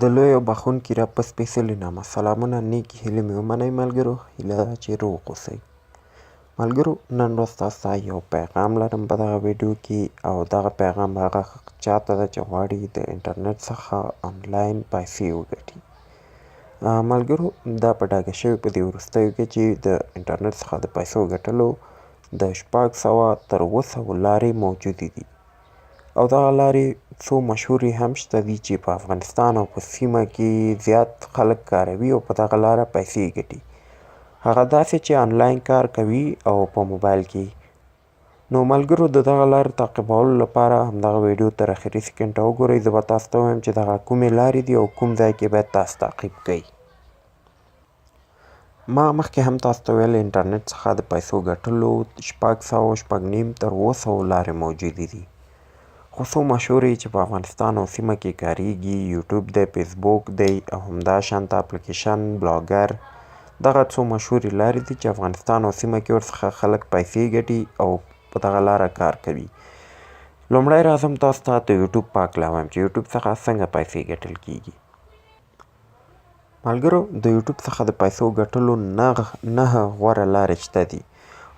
د لوی او بخښونکي رب په سپېڅلي نامه سلامونه نیکې هیلې مې ومنئ ملګرو. هیله ده چې روغ اوسئ. ملګرو نن ورځ تاسو ته یو پیغام لرم په دغه ویډیو کې، او دغه پیغام هغه چاته ده چې غواړي د انټرنیټ څخه انلاین پیسې وګټي. ملګرو دا په ډاګه شوي په دې وروستیو کې چې د انټرنیټ څخه د پیسو ګټلو د 600 تر 700 لارې موجودې دي، او دغه لارې څو مشهورې هم شته دي چې په افغانستان او په سیمه کې زیات خلک کاروي او په دغه لاره پیسې ګټي. هغه داسې چې انلاین کار کوي او په موبایل کې. نو ملګرو د دغه لارې تعقیبولو لپاره همدغه ویډیو تر اخري سکنډه وګورئ. زه به تاسو ته ووایم چې دغه کومې لارې دي او کوم ځای کې باید تاسو تعقیب کړئ. ما مخکې هم تاسو ته ویل انټرنیټ څخه د پیسو ګټلو 600 تر 700 لارې موجودې دي، خو څو مشهورې چې په افغانستان او سیمه کې کاریږي یوټیوب دی، فیسبوک دی او همداشانته اپلیکیشن بلاګر. دغه څو مشهورې لارې دي چې افغانستان او سیمه کې ورڅخه خلک پیسې ګټي او په دغه لاره کار کوي. لومړی راځم تاسو ته د یوټیوب په هکله وایم چې یوټیوب څخه څنګه پیسې ګټل کیږي. ملګرو د یوټیوب څخه د پیسو ګټلو 9 غوره لارې شته دي،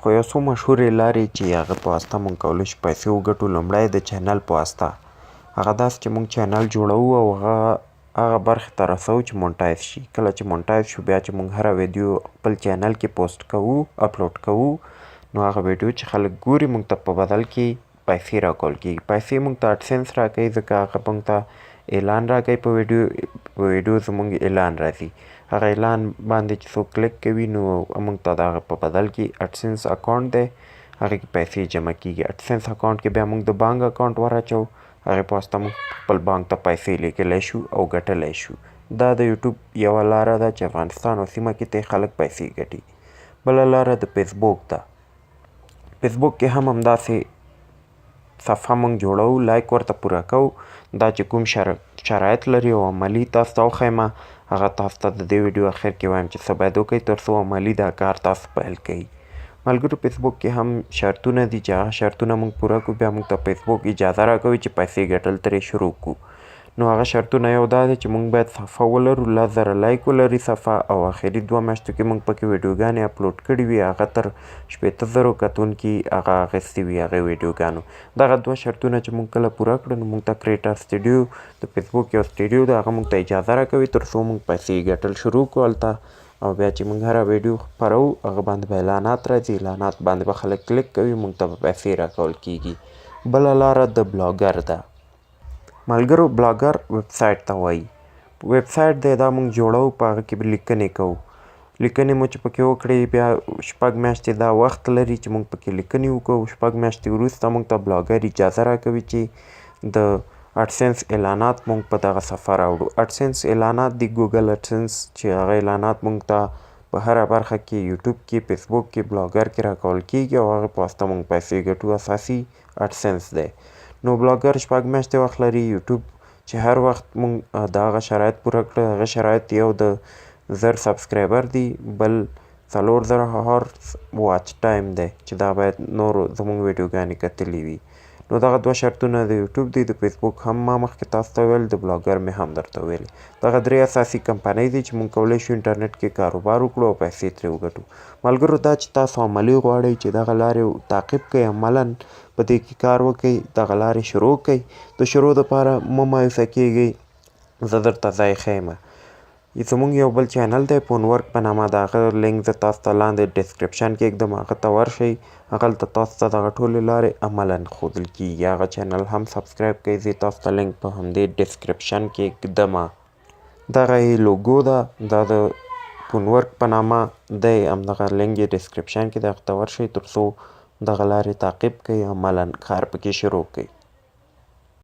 خو یو څو مشهورې لارې چې هغه په واسطه موږ کولی شو پیسې وګټو. لومړی د چینل په واسطه، هغه داسې چې موږ چینل جوړوو او هغه برخې ته رسوو چې مونټایز شي. کله چې مونټایز شو بیا چې موږ هره ویډیو خپل چینل کې پوسټ کوو، اپلوډ کوو، نو هغه ویډیو چې خلک ګوري موږ ته په بدل کې پیسې راکول کېږي. پیسې موږ ته اډسنس راکوي، ځکه هغه موږ ته اعلان راکوي. په ویډیو زموږ اعلان راځي، هغه اعلان باندې چې څوک کلیک کوي نو موږ ته د هغه په بدل کې اډسنس اکاونټ دی، هغې کې پیسې جمع کېږي. اډسنس اکاونټ کې بیا موږ د بانک اکاونټ ور اچوو، هغې په واسطه موږ خپل بانک ته پیسې لیږلی شو او ګټلی شو. دا د یوټیوب یوه لاره ده چې افغانستان او سیمه کې ترې خلک پیسې ګټي. بله لاره د فیسبوک ده. فیسبوک کې هم همداسې صفحه موږ جوړوو، لایک ورته پوره کوو. دا چې کوم شرایط لري او عملی تاسو ته وښیمه، هغه تاسو ته د دې ویډیو اخر کې وایم چې څه باید وکړئ تر څو عملي دا کار تاسو پیل کړئ. ملګرو فیسبوک کې هم شرطونه دي چې هغه شرطونه موږ پوره کړو، بیا موږ ته فیسبوک اجازه راکوي چې پیسې ګټل ترې شروع کړو. نو هغه شرطونه یو دا دی چې موږ باید صفحه ولرو، 10,000 لایک ولري صفحه، او آخري 2 میاشتو کې موږ پکې ویډیوګانې اپلوډ کړي وي، هغه تر 80,000 کتونکي هغه اخیستې وي هغې ویډیوګانو. دغه 2 شرطونه چې موږ کله پوره کړو نو موږ ته کریټر سټوډیو د فیسبوک یو سټوډیو ده، هغه موږ ته اجازه راکوي تر څو موږ پیسې ګټل شروع کړو هلته. او بیا چې موږ هره ویډیو خپروو هغه باندې به اعلانات راځي، اعلانات باندې به خلک کلیک کوي، موږ ته به پیسې راکول کېږي. بله لاره د بلاګر ده. ملګرو بلاګر ویبسایټ ته وایي. ویبسایټ دی دا موږ جوړوو، په هغه کې به لیکنې کوو. لیکنې مو چې پکې وکړې بیا 6 میاشتې دا وخت لري چې موږ پکې لیکنې وکړو. 6 میاشتې وروسته موږ ته بلاګر اجازه راکوي چې د اډسنس اعلانات موږ په دغه صفحه راوړو. اډسنس اعلانات دي ګوګل اډسنس، چې هغه اعلانات موږ ته په هره برخه کې یوټیوب کې، فیسبوک کې، بلاګر کې راکول کېږي او هغې په واسطه موږ پیسې ګټو. اساسي اډسنس دی. نو بلاګر 6 میاشتې وخت لري. یوټیوب چې هر وخت موږ د هغه شرایط پوره کړه، هغه شرایط یو د 1000 سبسکرایبر دي، بل 4000 هارس واچ ټایم دی چې دا باید نورو زموږ ویډیوګانې کتلي وي. نو دغه 2 شرطونه د یوټیوب دي، د فیسبوک هم ما مخکې تاسو ته ویل، د بلاګر مې هم درته ویل. دغه 3 اساسي کمپنۍ دي چې موږ کولی شو انټرنیټ کې کاروبار وکړو او پیسې ترې وګټو. ملګرو دا چې تاسو عملي غواړئ چې دغه لارې تعقیب کړئ، عملاً په دې کې کار وکړئ، دغه لارې شروع کړئ. د شروع دپاره مه مایوسه کېږئ، زه درته ځای ښیم. زموږ یو بل چینل دی فونورک په نامه، د هغه لینک زه تاسو ته لاندې ډسکرپشن کې ږدم، هغه ته ورشئ، هغلته تاسو ته دغه ټولې لارې عملاً ښودل کېږي. هغه چینل هم سبسکرایب کړئ، زه تاسو ته لینک په همدې ډسکرپشن کې ږدمه. دغه یې لوګو ده، دا د فونورک په نامه دی، همدغه لینک یې ډسکرپشن کې دی، هغه ته ورشئ تر څو دغه لارې تعقیب کړئ، عملاً کار پکې شروع کړئ.